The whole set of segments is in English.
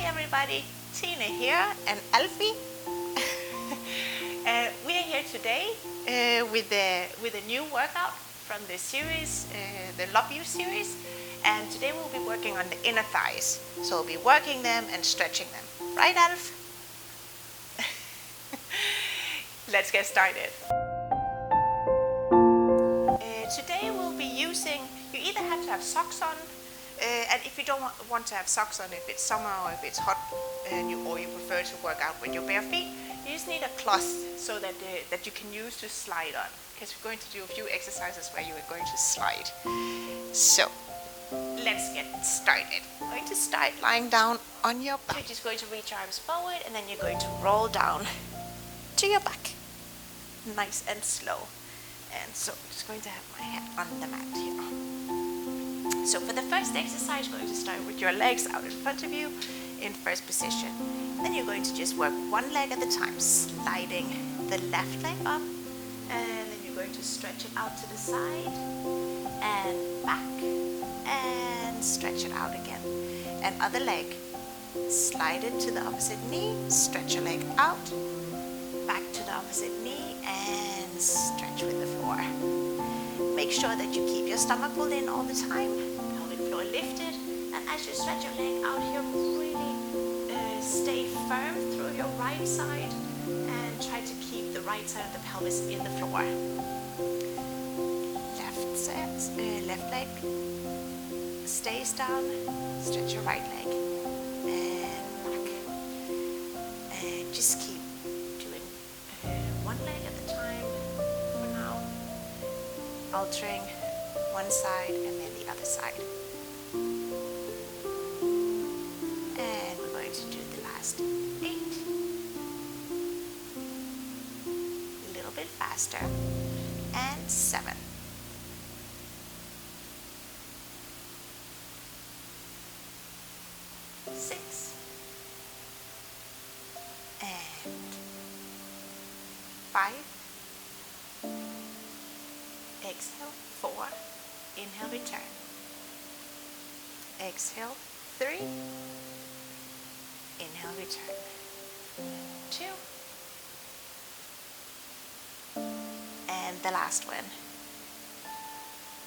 everybody, Tina here and Alfie. We are here today with a new workout from the series, the Love You series, and today we'll be working on the inner thighs. So we'll be working them and stretching them. Right, Alf? Let's get started. Today we'll be using, you either have to have socks on, and if you don't want to have socks on, if it's summer or if it's hot, or you prefer to work out with your bare feet, you just need a cloth so that you can use to slide on. Because we're going to do a few exercises where you are going to slide. So let's get started. I'm going to start lying down on your back. You're just going to reach your arms forward, and then you're going to roll down to your back, nice and slow. And so I'm just going to have my head on the mat here. So for the first exercise, you're going to start with your legs out in front of you in first position. Then you're going to just work one leg at a time, sliding the left leg up, and then you're going to stretch it out to the side and back, and stretch it out again. And other leg, slide it to the opposite knee, stretch your leg out, back to the opposite knee, and stretch with the floor. Make sure that you keep your stomach pulled in all the time, pelvic floor lifted, and as you stretch your leg out here, really stay firm through your right side and try to keep the right side of the pelvis in the floor. Left leg stays down, stretch your right leg and back, and just keep doing one leg at a time for now, altering one side and then the other side. And we're going to do the last 8. A little bit faster. And 7. 6. And 5. Exhale, 4. Inhale, return. Exhale, 3. Inhale, return. 2. And the last one.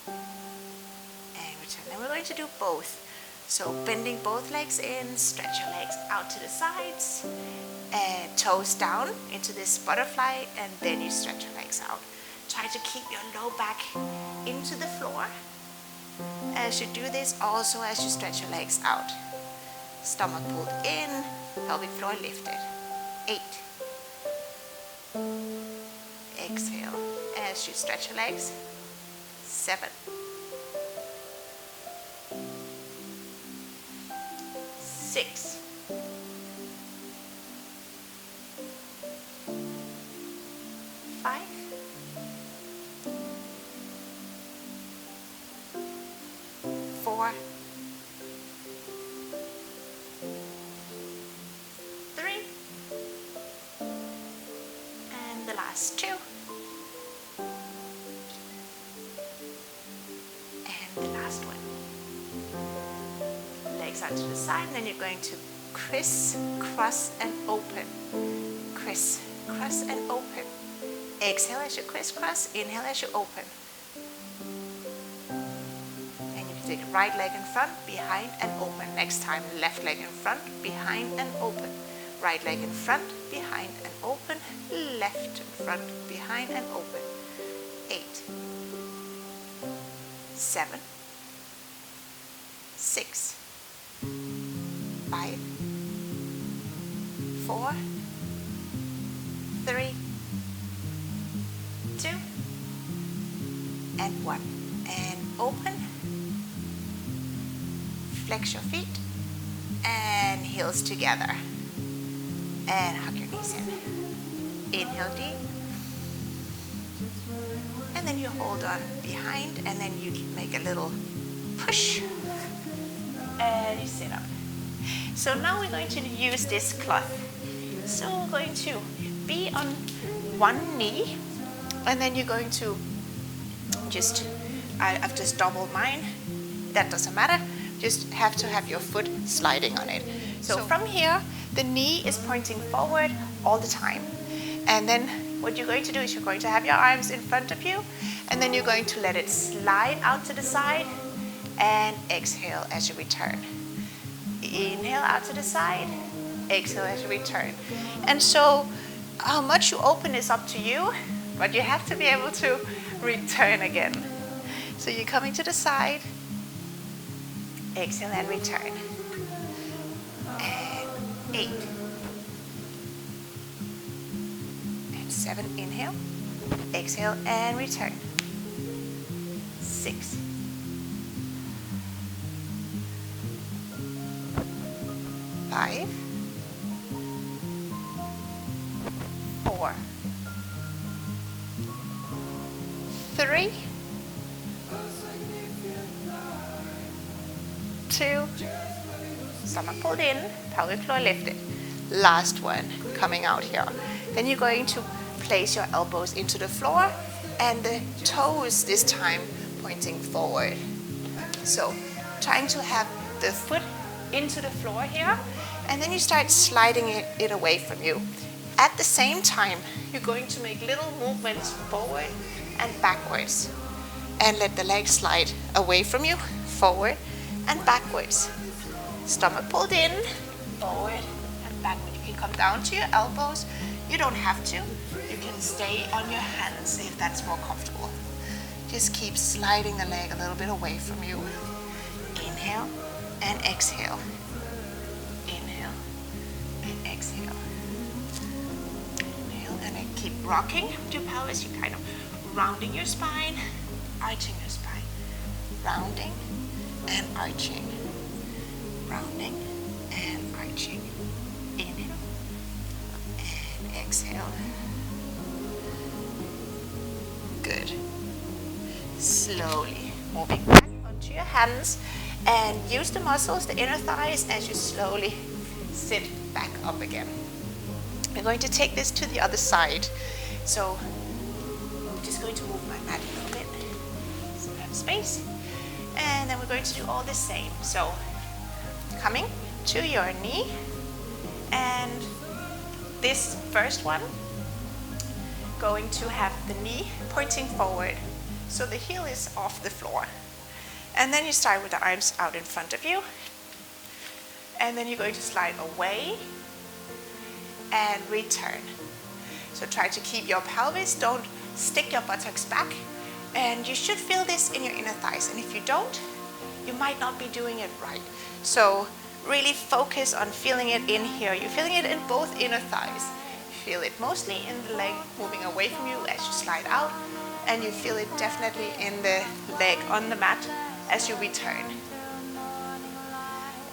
And return. Then we're going to do both. So bending both legs in, stretch your legs out to the sides, and toes down into this butterfly, and then you stretch your legs out. Try to keep your low back into the floor as you do this, also as you stretch your legs out. Stomach pulled in, pelvic floor lifted. 8. Exhale as you stretch your legs. 7. 6. 5. 4. 3. And the last 2. And the last one. Legs out to the side, and then you're going to criss, cross, and open. Criss, cross, and open. Exhale as you crisscross, inhale as you open. And you can take right leg in front, behind, and open. Next time, left leg in front, behind, and open. Right leg in front, behind, and open. Left in front, behind, and open. 8. 7. 6. 5. 4. 3. 2. And 1. And open. Flex your feet and heels together. And hug your knees in. Inhale deep. And then you hold on behind, and then you make a little push. And you sit up. So now we're going to use this cloth. So we're going to be on one knee, and then you're going to I've just doubled mine. That doesn't matter. Just have to have your foot sliding on it. So from here, the knee is pointing forward all the time. And then what you're going to do is you're going to have your arms in front of you, and then you're going to let it slide out to the side and exhale as you return. Inhale out to the side, exhale as you return. And so how much you open is up to you, but you have to be able to return again. So you're coming to the side, exhale and return. And 8. And 7, inhale, exhale and return. 6. 5. 4. 3. 2. Stomach pulled in, pelvic floor lifted. Last one, coming out here. Then you're going to place your elbows into the floor and the toes this time pointing forward. So trying to have the foot into the floor here, and then you start sliding it away from you. At the same time, you're going to make little movements forward and backwards, and let the legs slide away from you, forward and backwards. Stomach pulled in, forward and backward. You can come down to your elbows. You don't have to. You can stay on your hands if that's more comfortable. Just keep sliding the leg a little bit away from you. Inhale and exhale. Inhale and exhale. Inhale and then keep rocking your pelvis. You're kind of rounding your spine, arching your spine. Rounding and arching. Rounding and arching. Inhale and exhale. Good. Slowly moving back onto your hands and use the muscles, the inner thighs, as you slowly sit back up again. I'm going to take this to the other side. So I'm just going to move my mat a little bit so I have space. And then we're going to do all the same. So coming to your knee, and this first one going to have the knee pointing forward, so the heel is off the floor. And then you start with the arms out in front of you, and then you're going to slide away and return. So try to keep your pelvis, don't stick your buttocks back, and you should feel this in your inner thighs, and if you don't, you might not be doing it right. So really focus on feeling it in here. You're feeling it in both inner thighs. Feel it mostly in the leg moving away from you as you slide out, and you feel it definitely in the leg on the mat as you return.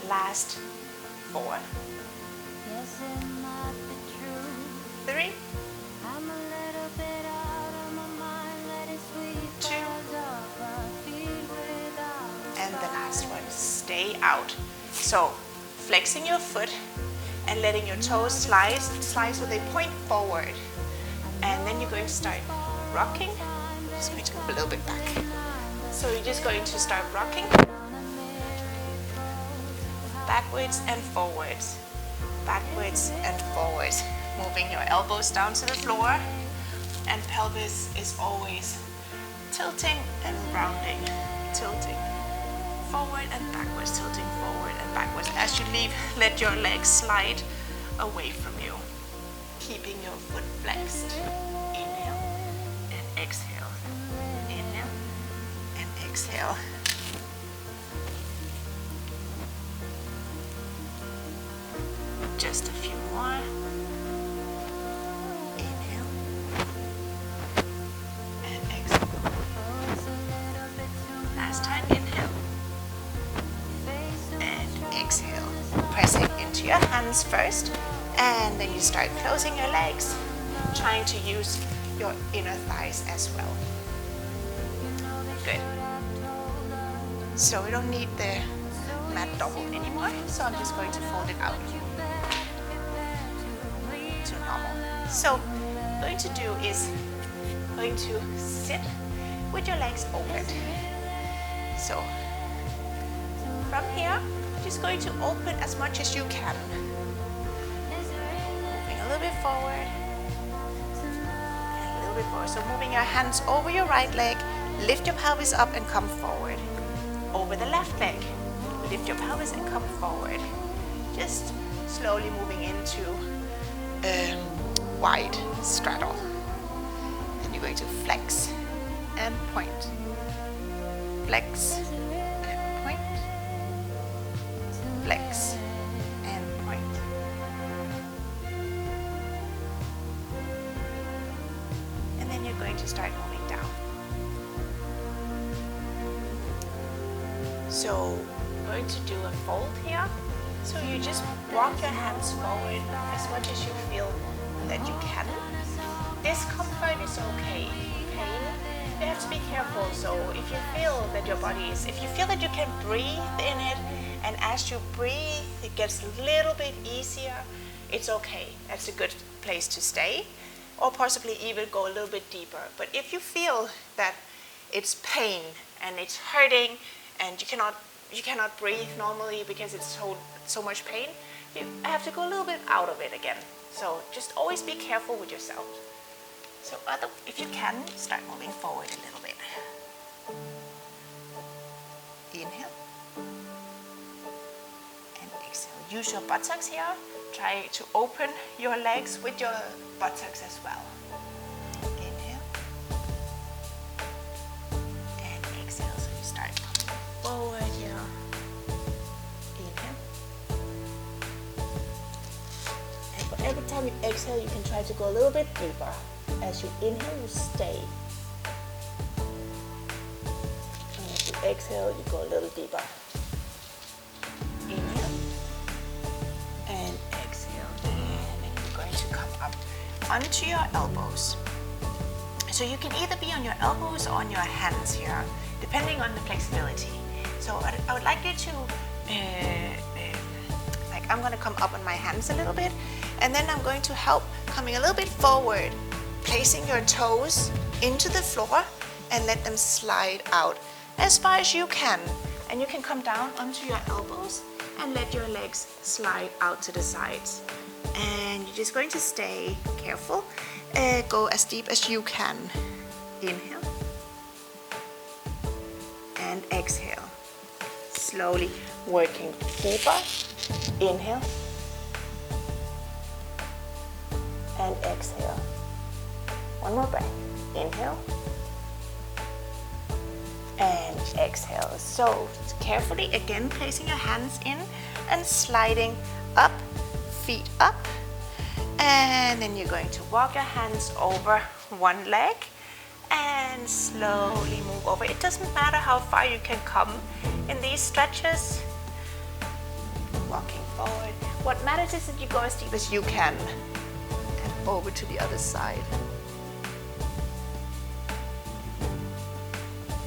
Last 4, 3, 2, and the last one, stay out. So flexing your foot and letting your toes slide so they point forward. And then you're going to start rocking. Just going to go a little bit back. So you're just going to start rocking backwards and forwards, backwards and forwards, moving your elbows down to the floor, and pelvis is always tilting and rounding, tilting forward and backwards, tilting forward and backwards. As you leave, let your legs slide away from you, keeping your foot flexed. Inhale and exhale. Inhale and exhale. Just a few more. Inhale and exhale. Last time, inhale and exhale. Pressing into your hands first, and then you start closing your legs, trying to use your inner thighs as well. Good. So we don't need the mat double anymore, so I'm just going to fold it out to normal. So what I'm going to do is going to sit with your legs open. So from here, just going to open as much as you can. Moving a little bit forward and a little bit forward. So moving your hands over your right leg, lift your pelvis up and come forward. Over the left leg, lift your pelvis and come forward. Just slowly moving into wide straddle. And you're going to flex and point. Flex and point. Flex and point. And then you're going to start moving down. So I'm going to do a fold here. So you just walk your hands forward as much as you feel that you can. Discomfort is okay. Pain, you have to be careful. So if you feel that your body is, if you feel that you can breathe in it, and as you breathe, it gets a little bit easier, it's okay. That's a good place to stay, or possibly even go a little bit deeper. But if you feel that it's pain and it's hurting and you cannot breathe normally because it's so much pain, you have to go a little bit out of it again. So just always be careful with yourself. So if you can, start moving forward a little bit. Inhale. And exhale. Use your buttocks here. Try to open your legs with your buttocks as well. Inhale. And exhale. So you start coming forward here. Every time you exhale, you can try to go a little bit deeper. As you inhale, you stay. And as you exhale, you go a little deeper. Inhale. And exhale. And then you're going to come up onto your elbows. So you can either be on your elbows or on your hands here, depending on the flexibility. So I would like you to, I'm going to come up on my hands a little bit. And then I'm going to help coming a little bit forward, placing your toes into the floor and let them slide out as far as you can. And you can come down onto your elbows and let your legs slide out to the sides. And you're just going to stay careful. Go as deep as you can. Inhale. And exhale. Slowly working deeper. Inhale. And exhale. One more breath. Inhale. And exhale. So carefully again placing your hands in and sliding up, feet up. And then you're going to walk your hands over one leg and slowly move over. It doesn't matter how far you can come in these stretches. Walking forward. What matters is that you go as deep as you can. Over to the other side.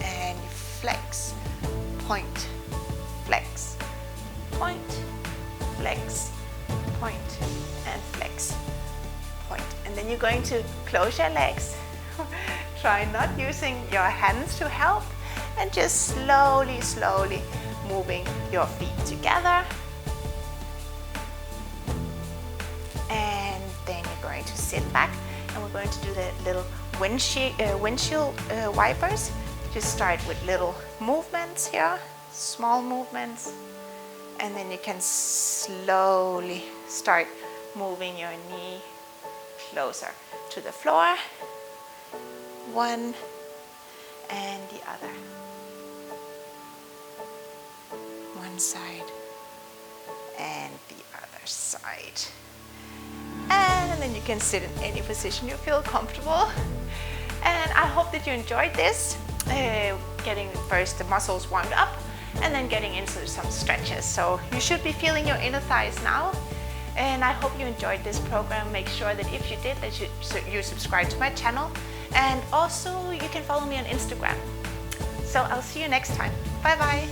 And you flex, point, flex, point, flex, point, and flex, point. And then you're going to close your legs. Try not using your hands to help, and just slowly, slowly moving your feet together. To sit back, and we're going to do the little windshield wipers. Just start with little movements here, small movements, and then you can slowly start moving your knee closer to the floor. One and the other. One side and the other side. And then you can sit in any position you feel comfortable. And I hope that you enjoyed this, getting first the muscles warmed up and then getting into some stretches. So you should be feeling your inner thighs now. And I hope you enjoyed this program. Make sure that if you did, that you subscribe to my channel. And also you can follow me on Instagram. So I'll see you next time. Bye bye.